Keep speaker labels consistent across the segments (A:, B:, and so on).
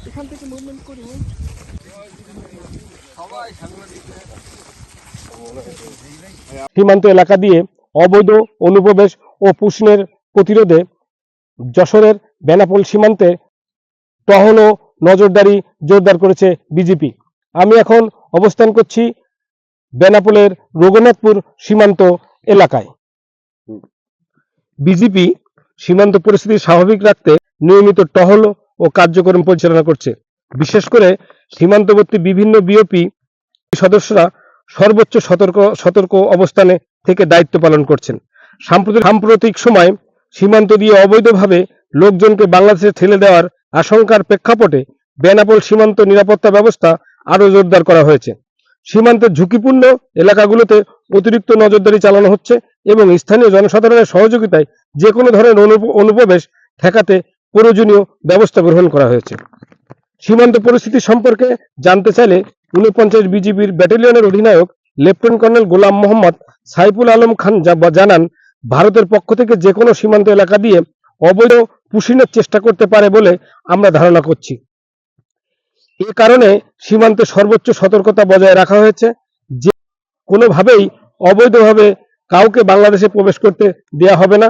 A: এখান থেকে মুভমেন্ট করি
B: সীমান্ত এলাকা দিয়ে অবৈধ অনুপ্রবেশ ও পুষ্নের প্রতিরোধে যশোরের বেনাপোল সীমান্তে টহল ও নজরদারি জোরদার করেছে বিজিপি। আমি এখন অবস্থান করছি বেনাপোলের রঘুনাথপুর সীমান্ত এলাকায়। বিজিপি সীমান্ত পরিস্থিতি স্বাভাবিক রাখতে নিয়মিত টহল ও কার্যক্রম পরিচালনা করছে। বিশেষ করে সীমান্তবর্তী বিভিন্ন বিওপি সদস্যরা সর্বোচ্চ সতর্ক অবস্থানে থেকে দায়িত্ব পালন করছেন। সাম্প্রতিক সময় সীমান্ত দিয়ে অবৈধভাবে লোকজনকে বাংলাদেশে ঠেলে দেওয়ার আশঙ্কার প্রেক্ষাপটে বেনাপোল সীমান্ত নিরাপত্তা ব্যবস্থা আরও জোরদার করা হয়েছে। সীমান্তের ঝুঁকিপূর্ণ এলাকাগুলোতে অতিরিক্ত নজরদারি চালানো হচ্ছে এবং স্থানীয় জনসাধারণের সহযোগিতায় যে কোনো ধরনের অনুপ্রবেশ ঠেকাতে প্রয়োজনীয় ব্যবস্থা গ্রহণ করা হয়েছে। সীমান্ত পরিস্থিতি সম্পর্কে জানতে চাইলে 49 বিজিবির ব্যাটালিয়নের অধিনায়ক লেফটেন্যান্ট কর্নেল গোলাম মোহাম্মদ সাইফুল আলম খান জানান, ভারতের পক্ষ থেকে যে কোনো সীমান্ত এলাকা দিয়ে অবৈধ পুশিনের চেষ্টা করতে পারে বলে আমরা ধারণা করছি। এ কারণে সীমান্তে সর্বোচ্চ সতর্কতা বজায় রাখা হয়েছে। যে কোনোভাবেই অবৈধভাবে কাউকে বাংলাদেশে প্রবেশ করতে দেয়া হবে না।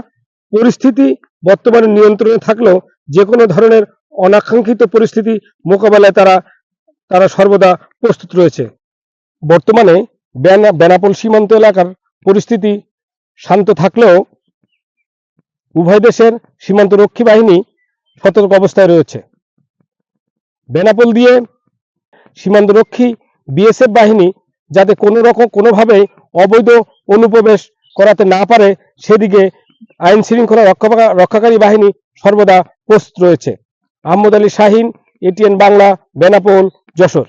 B: পরিস্থিতি বর্তমানে নিয়ন্ত্রণে থাকলেও যে কোনো ধরনের অনাকাঙ্ক্ষিত পরিস্থিতি মোকাবেলায় তারা সর্বদা প্রস্তুত রয়েছে। বর্তমানে বেনাপোল সীমান্ত এলাকার পরিস্থিতি শান্ত থাকলেও উভয় দেশের সীমান্তরক্ষী বাহিনী সতর্ক অবস্থায় রয়েছে। বেনাপোল দিয়ে সীমান্তরক্ষী বিএসএফ বাহিনী যাতে কোনোভাবেই অবৈধ অনুপ্রবেশ করাতে না পারে সেদিকে আইন শৃঙ্খলা রক্ষাকারী বাহিনী সর্বদা প্রস্তুত রয়েছে। আহমদ আলী শাহিন, এটিএন বাংলা, বেনাপোল, যশোর।